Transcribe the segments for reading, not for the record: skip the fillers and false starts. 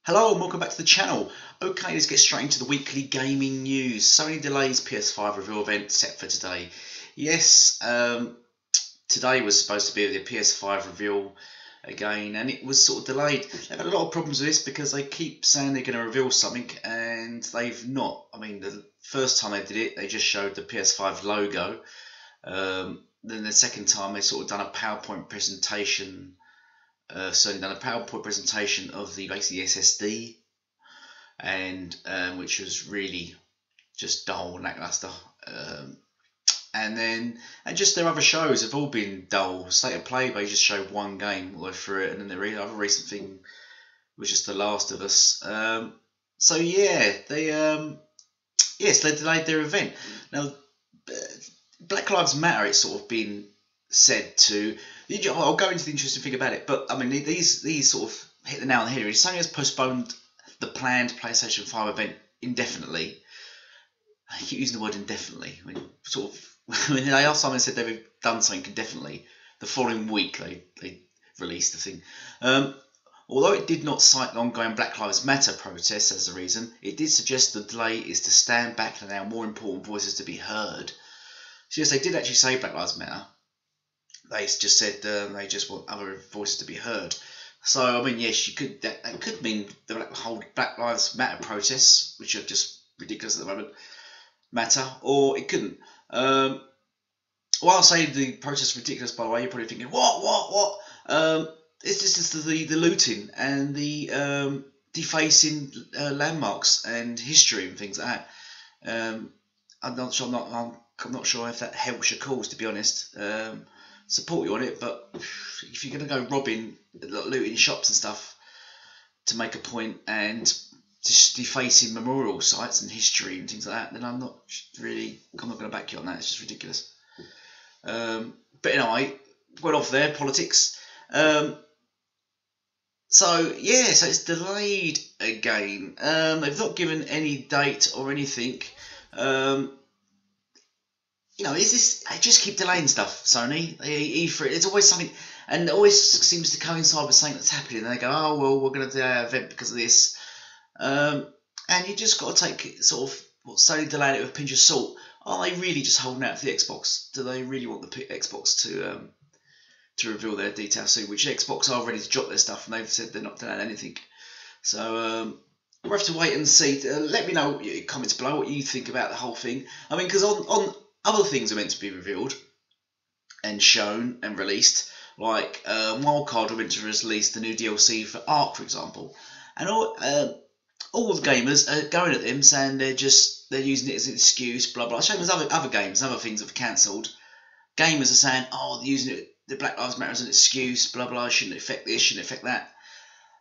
Hello and welcome back to the channel. Okay, let's get straight into the weekly gaming news. Sony delays PS5 reveal event set for today. Yes, today was supposed to be the PS5 reveal again, and it was sort of delayed. They've had a lot of problems with this because they keep saying they're going to reveal something and they've not. I mean, the first time they did it, they just showed the PS5 logo. Then the second time they sort of done a PowerPoint presentation. So done a PowerPoint presentation of the basically SSD, and which was really just dull and lackluster. And just their other shows have all been dull. State of Play, they just showed one game all the way through it, and then the other recent thing was just The Last of Us. So yeah, they delayed their event. Now, Black Lives Matter, it's sort of been said to. I'll go into the interesting thing about it, but I mean these sort of hit the nail on the head. Sony has postponed the planned PlayStation 5 event indefinitely. I keep using the word indefinitely. When the last time they said they've done something indefinitely, the following week they released the thing. Although it did not cite the ongoing Black Lives Matter protests as the reason, it did suggest the delay is to stand back and allow more important voices to be heard. So yes, they did actually say Black Lives Matter. They just said they just want other voices to be heard. So I mean, yes, you could that could mean the whole Black Lives Matter protests, which are just ridiculous at the moment, matter, or it couldn't. Well, I'll say the protests are ridiculous. By the way, you're probably thinking, what? It's just the looting and the defacing landmarks and history and things like that. I'm not sure if that helps your cause, to be honest. Support you on it, but if you're going to go robbing, looting shops and stuff to make a point and just defacing memorial sites and history and things like that, then I'm not going to back you on that. It's just ridiculous. But anyway, went off there, politics. So it's delayed again. They've not given any date or anything. Is this? They just keep delaying stuff, Sony. E3, there's always something, and it always seems to coincide with something that's happening. And they go, oh, well, we're going to do our event because of this. And you just got to take sort of what Sony delayed it with a pinch of salt. Are they really just holding out for the Xbox? Do they really want the Xbox to reveal their details soon? Which Xbox are ready to drop their stuff, and they've said they're not delaying anything. So we'll have to wait and see. Let me know your comments below what you think about the whole thing. I mean, because on other things are meant to be revealed and shown and released, like Wildcard were meant to release the new DLC for Ark, for example, and all the gamers are going at them saying they're using it as an excuse, blah blah. Same as other games, other things have cancelled. Gamers are saying, oh, they're using it, the Black Lives Matter as an excuse, blah blah. Shouldn't affect this, shouldn't affect that.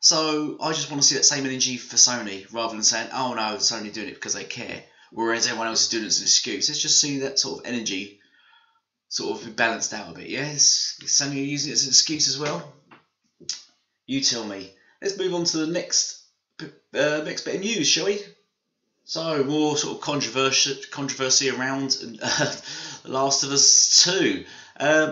So I just want to see that same energy for Sony, rather than saying, oh no, Sony doing it because they care, whereas everyone else is doing it as an excuse. Let's just see that sort of energy sort of balanced out a bit. Yes, is Sony using it as an excuse as well? You tell me. Let's move on to the next bit of news, shall we? So more sort of controversy around The Last of Us 2.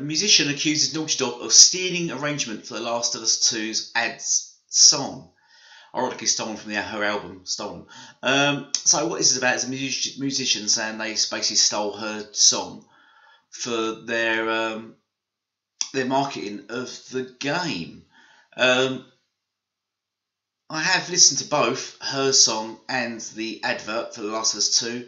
Musician accuses Naughty Dog of stealing arrangement for The Last of Us 2's Ad song. Ironically stolen from her album, Stolen. So what this is about is a musician saying they basically stole her song for their marketing of the game. I have listened to both her song and the advert for The Last of Us 2.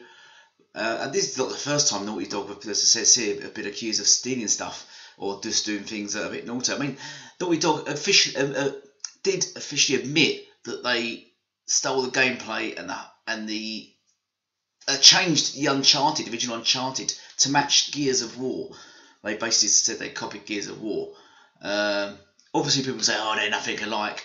And this is not the first time Naughty Dog, as it says here, have been accused of stealing stuff or just doing things that are a bit naughty. I mean, Naughty Dog did officially admit that they stole the gameplay and the changed the original Uncharted to match Gears of War. They basically said they copied Gears of War. Obviously, people say, oh, they're nothing alike.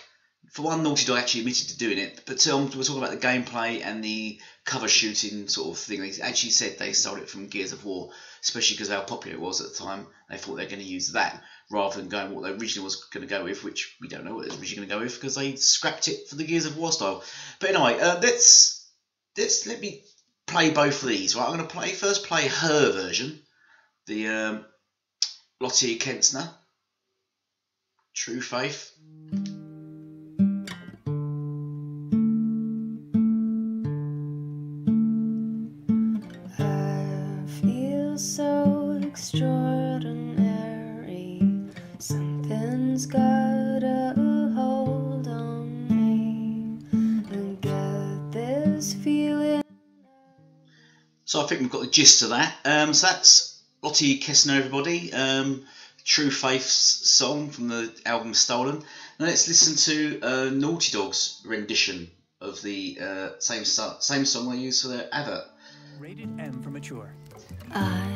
For one, Naughty Dog actually admitted to doing it, but we're talking about the gameplay and the cover shooting sort of thing. They actually said they stole it from Gears of War, especially because of how popular it was at the time. They thought they were going to use that rather than going what they originally was going to go with, which we don't know what it was originally going to go with because they scrapped it for the Gears of War style. But anyway, let me play both of these. Right, I'm going to first play her version, the Lottie Kensner, True Faith. Something's got a hold on me and get this feeling. So I think we've got the gist of that. So that's Lottie Kessner, everybody. True Faith's song from the album Stolen. Now let's listen to Naughty Dog's rendition of the same song they used for their advert. Rated M for mature. I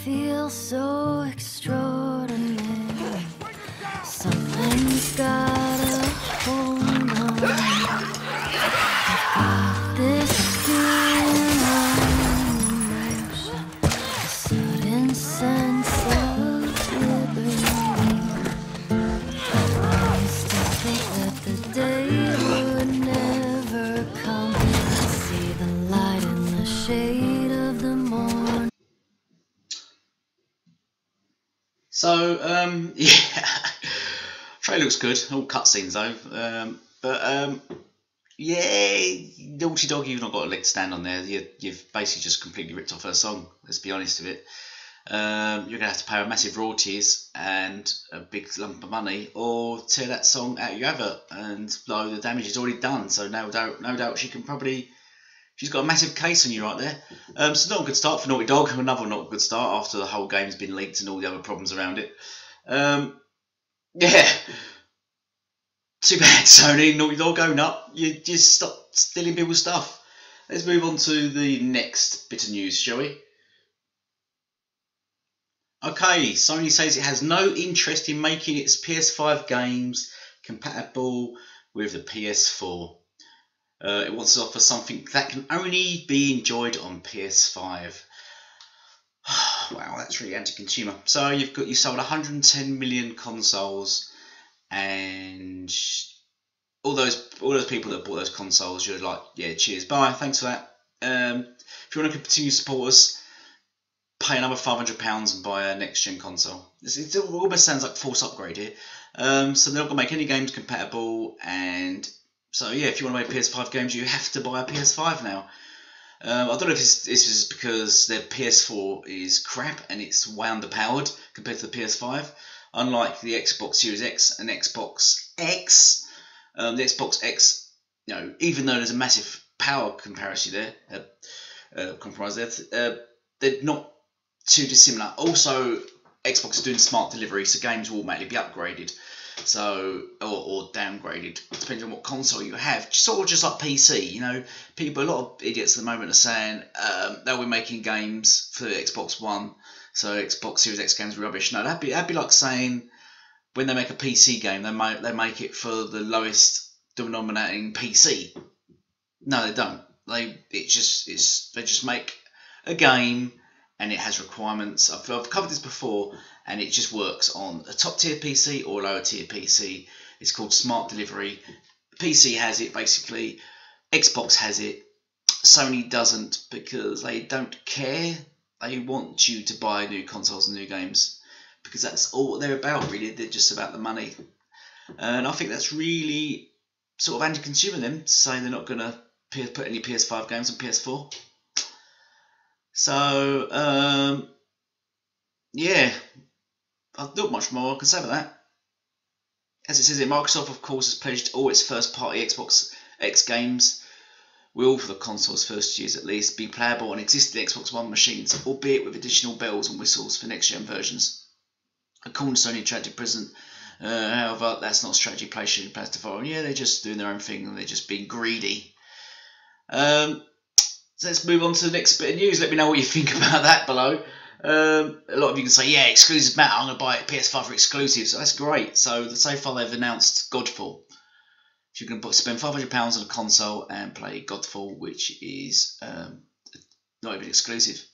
feel so extraordinary. Something's got a hold on me. I've got this feeling of emotion, a sudden sense of liberty. I used to think that the day would never come. I see the light in the shade of the morning. So yeah, trailer looks good. All cutscenes though. Yeah, Naughty Dog, you've not got a leg to stand on there. You've basically just completely ripped off her song. Let's be honest with it. You're going to have to pay her massive royalties and a big lump of money, or tear that song out of your advert. And though the damage is already done, so no doubt she's got a massive case on you right there. So not a good start for Naughty Dog. Another not good start after the whole game's been leaked and all the other problems around it. Yeah. Too bad, Sony. Naughty Dog, own up. You just stop stealing people's stuff. Let's move on to the next bit of news, shall we? Okay, Sony says it has no interest in making its PS5 games compatible with the PS4. It wants to offer something that can only be enjoyed on PS5. Wow, that's really anti-consumer. So you sold 110 million consoles, and all those people that bought those consoles, you're like, yeah, cheers, bye, thanks for that. If you want to continue to support us, pay another £500 and buy a next gen console. It almost sounds like forced upgrade here. So they're not going to make any games compatible, and so yeah, if you want to make PS5 games, you have to buy a PS5 now. I don't know if this is because their PS4 is crap and it's way underpowered compared to the PS5. Unlike the Xbox Series X and Xbox X, the Xbox X, even though there's a massive power comparison there, compromise there, they're not too dissimilar. Also, Xbox is doing smart delivery, so games will automatically be upgraded, or downgraded, depending on what console you have. Sort of just like PC, a lot of idiots at the moment are saying that we're making games for Xbox One, so Xbox Series X games are rubbish. No, that'd be like saying when they make a PC game, they make it for the lowest denominating PC. No, they don't. They just make a game, and it has requirements. I've covered this before, and it just works on a top tier PC or a lower tier PC. It's called smart delivery. PC has it basically. Xbox has it. Sony doesn't, because they don't care. They want you to buy new consoles and new games, because that's all they're about, really. They're just about the money. And I think that's really sort of anti-consumer, them, to say they're not going to put any PS5 games on PS4. So, yeah, I've not much more I can say about that. As it says here, Microsoft, of course, has pledged all its first-party Xbox X games will, for the console's first years at least, be playable on existing Xbox One machines, albeit with additional bells and whistles for next-gen versions. A cornerstone tragic present. However, that's not strategy PlayStation plans to follow. Yeah, they're just doing their own thing, and they're just being greedy. So let's move on to the next bit of news. Let me know what you think about that below. A lot of you can say, yeah, exclusives matter. I'm going to buy a PS5 for exclusives. So that's great. So so far they've announced Godfall. So you can spend £500 on a console and play Godfall, which is not even exclusive.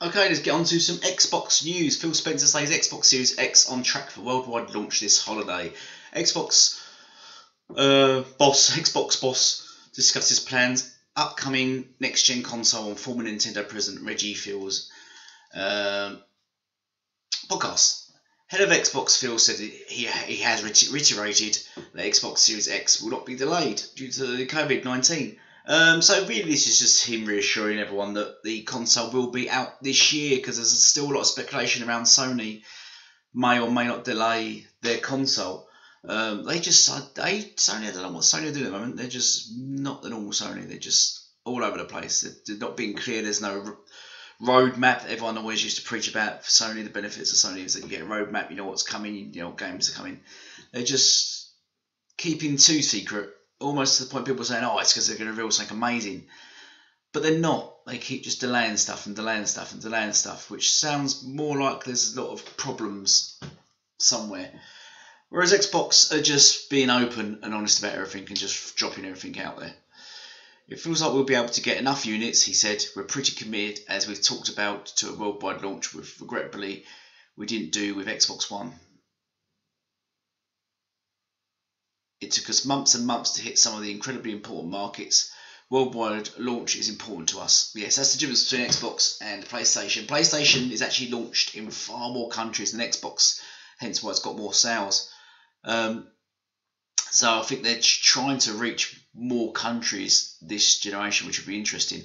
Okay, let's get on to some Xbox news. Phil Spencer says Xbox Series X on track for worldwide launch this holiday. Xbox boss discusses plans. Upcoming next-gen console on former Nintendo president Reggie Fils' podcast. Head of Xbox Phil said he has reiterated that Xbox Series X will not be delayed due to COVID-19. So really this is just him reassuring everyone that the console will be out this year, because there's still a lot of speculation around Sony may or may not delay their console. Sony, I don't know what Sony are doing at the moment. They're just not the normal Sony. They're just all over the place. They're not being clear. There's no roadmap. Everyone always used to preach about Sony. The benefits of Sony is that you get a roadmap. You know what's coming. You know what games are coming. They're just keeping too secret, almost to the point people are saying, "Oh, it's because they're going to reveal something amazing," but they're not. They keep just delaying stuff and delaying stuff and delaying stuff, which sounds more like there's a lot of problems somewhere. Whereas Xbox are just being open and honest about everything and just dropping everything out there. It feels like we'll be able to get enough units, he said. We're pretty committed, as we've talked about, to a worldwide launch, which regrettably we didn't do with Xbox One. It took us months and months to hit some of the incredibly important markets. Worldwide launch is important to us. Yes, that's the difference between Xbox and PlayStation. PlayStation is actually launched in far more countries than Xbox, hence why it's got more sales. So I think they're trying to reach more countries this generation, which would be interesting.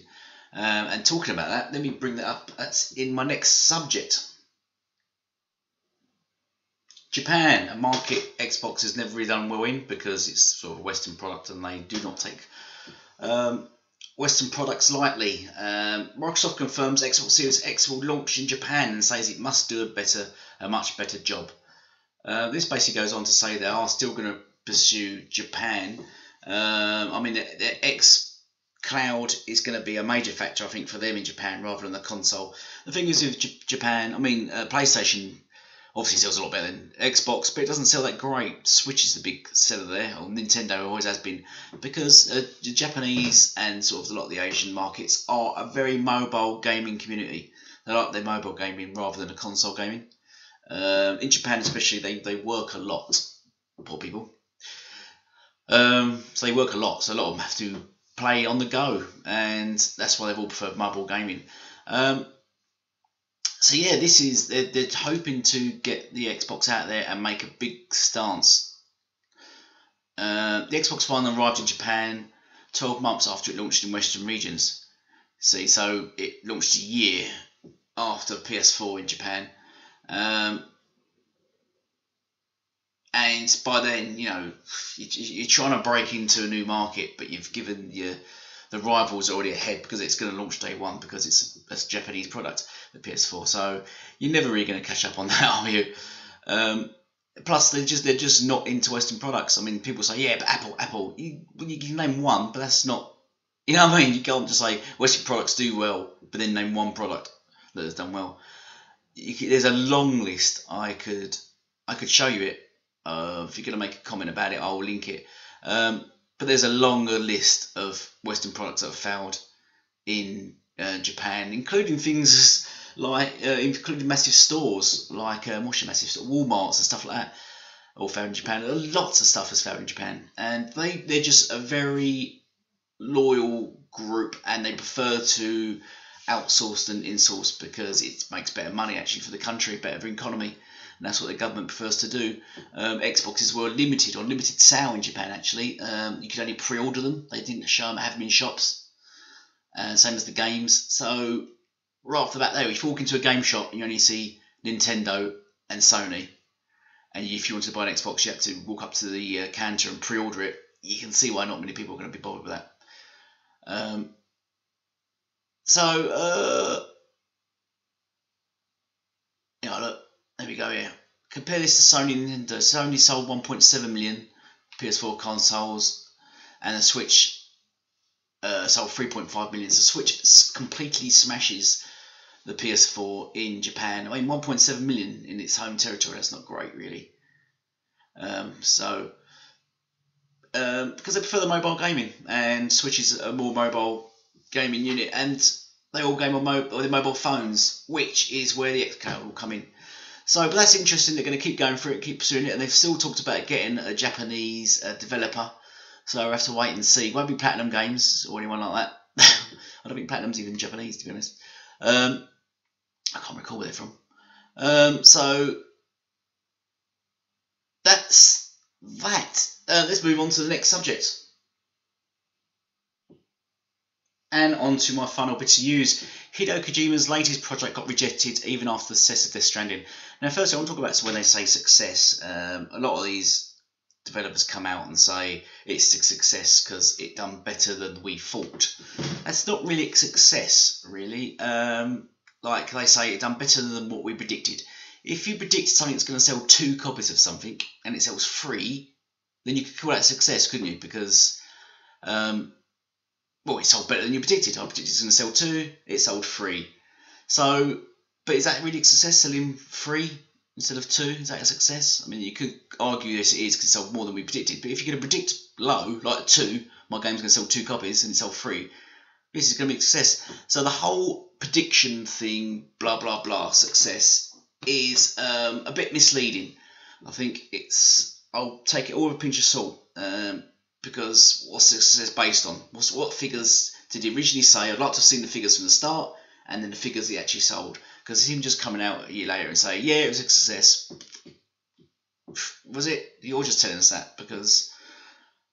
And talking about that, let me bring that up. That's in my next subject. Japan, a market Xbox has never really done well in because it's sort of a Western product and they do not take Western products lightly. Microsoft confirms Xbox Series X will launch in Japan and says it must do a much better job. This basically goes on to say they are still going to pursue Japan. I mean, the X Cloud is going to be a major factor, I think, for them in Japan rather than the console. The thing is with Japan, I mean, PlayStation obviously sells a lot better than Xbox, but it doesn't sell that great. Switch is the big seller there, or Nintendo always has been, because the Japanese and sort of a lot of the Asian markets are a very mobile gaming community. They like their mobile gaming rather than a console gaming. In Japan especially, they work a lot, poor people. So they work a lot, so a lot of them have to play on the go, and that's why they've all preferred mobile gaming. So yeah, they're hoping to get the Xbox out there and make a big stance. The Xbox One arrived in Japan 12 months after it launched in Western regions. See, so it launched a year after PS4 in Japan. And by then, you know, you're trying to break into a new market, but you've given the rivals already ahead because it's going to launch day one because it's a Japanese product, the PS4. So you're never really going to catch up on that, are you? Plus, they're just not into Western products. I mean, people say, yeah, but Apple. You can name one, but that's not. You know what I mean? You can't just say Western products do well, but then name one product that has done well. There's a long list. I could show you it. If you're going to make a comment about it, I'll link it. But there's a longer list of Western products that have failed in Japan, including things like including massive stores like what's your massive store, Walmarts and stuff like that, all failed in Japan. Lots of stuff has failed in Japan, and they're just a very loyal group, and they prefer to outsource than insource because it makes better money actually for the country, better for the economy. And that's what the government prefers to do. Xboxes were limited sale in Japan actually. You could only pre-order them. They didn't have them in shops. Same as the games. So right off the bat there, if you walk into a game shop and you only see Nintendo and Sony, and if you want to buy an Xbox, you have to walk up to the counter and pre-order it. You can see why not many people are going to be bothered with that. Look. There we go, yeah. Compare this to Sony and Nintendo. Sony sold 1.7 million PS4 consoles, and the Switch sold 3.5 million. So Switch completely smashes the PS4 in Japan. I mean, 1.7 million in its home territory. That's not great, really. Because they prefer the mobile gaming, and Switch is a more mobile gaming unit, and they all game on their mobile phones, which is where the xCloud will come in. So, but that's interesting. They're going to keep going for it, keep pursuing it, and they've still talked about getting a Japanese developer. So we'll have to wait and see. It won't be Platinum Games or anyone like that. I don't think Platinum's even Japanese, to be honest. I can't recall where they're from. So that's that. Let's move on to the next subject. And on to my final bit of news. Hideo Kojima's latest project got rejected even after the success of Death Stranding. Now, first I want to talk about when they say success. A lot of these developers come out and say it's a success because it done better than we thought. That's not really a success, really. Like they say, it done better than what we predicted. If you predict something that's going to sell 2 copies of something and it sells 3, then you could call that a success, couldn't you? Because well, it sold better than you predicted. I predicted it's going to sell 2, it sold 3. So, but is that really a success, selling 3 instead of 2? Is that a success? I mean, you could argue yes it is because it sold more than we predicted. But if you're going to predict low, like 2, my game's going to sell 2 copies and it sold 3, this is going to be a success. So the whole prediction thing, blah, blah, blah, success, is a bit misleading. I think I'll take it all with a pinch of salt. Because what's success based on? What figures did he originally say? I'd like to have seen the figures from the start and then the figures he actually sold. Because him just coming out a year later and saying, yeah, it was a success. Was it? You're just telling us that because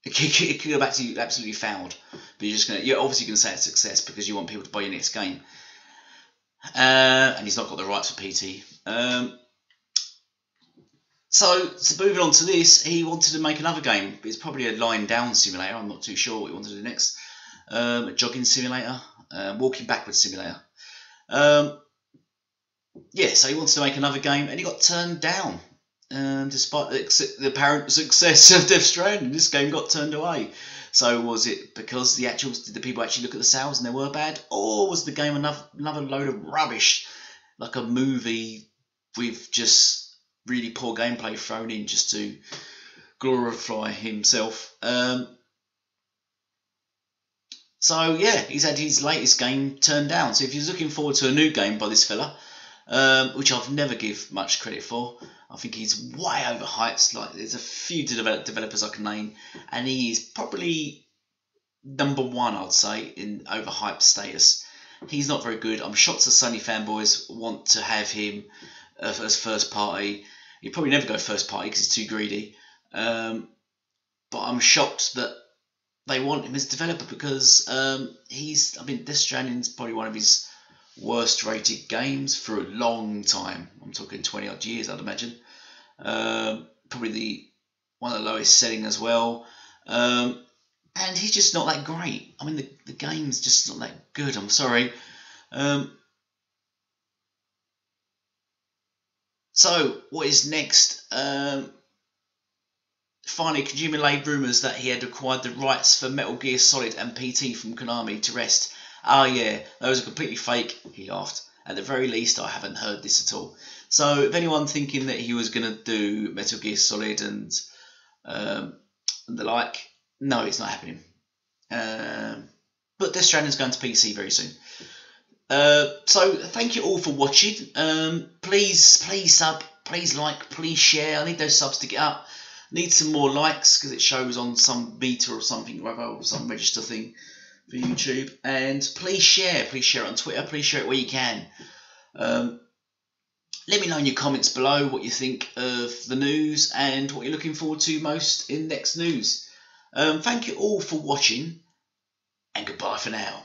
it could go back to you absolutely fouled. But you're obviously going to say it's a success because you want people to buy your next game. And he's not got the rights for PT. So moving on to this, he wanted to make another game. It's probably a lying down simulator. I'm not too sure what he wanted to do next. A jogging simulator, walking backwards simulator. Yeah, so he wanted to make another game, and he got turned down. Despite the apparent success of Death Stranding, this game got turned away. So was it because did the people actually look at the sales and they were bad, or was the game another load of rubbish, like a movie with just really poor gameplay thrown in just to glorify himself? So yeah, he's had his latest game turned down. So if you're looking forward to a new game by this fella, which I've never give much credit for, I think he's way overhyped. Like there's a few developers I can name, and he is probably number 1, I'd say, in overhyped status. He's not very good. I'm shocked the Sony fanboys want to have him as first party. He'd probably never go first party because he's too greedy. But I'm shocked that they want him as developer because Death Stranding is probably one of his worst rated games for a long time. I'm talking 20 odd years, I'd imagine. Probably one of the lowest selling as well. And he's just not that great. I mean, the game's just not that good. I'm sorry. So, what is next? Finally, Kojima laid rumours that he had acquired the rights for Metal Gear Solid and PT from Konami to rest. Oh yeah, those are completely fake, he laughed. At the very least, I haven't heard this at all. So, if anyone thinking that he was going to do Metal Gear Solid and the like, no, it's not happening. But Death Stranding is going to PC very soon. So thank you all for watching. Please sub, please like, please share. I need those subs to get up. Need some more likes because it shows on some beta or something, or some register thing for YouTube. And please share it on Twitter. Please share it where you can. Let me know in your comments below what you think of the news and what you're looking forward to most in next news. Thank you all for watching, and goodbye for now.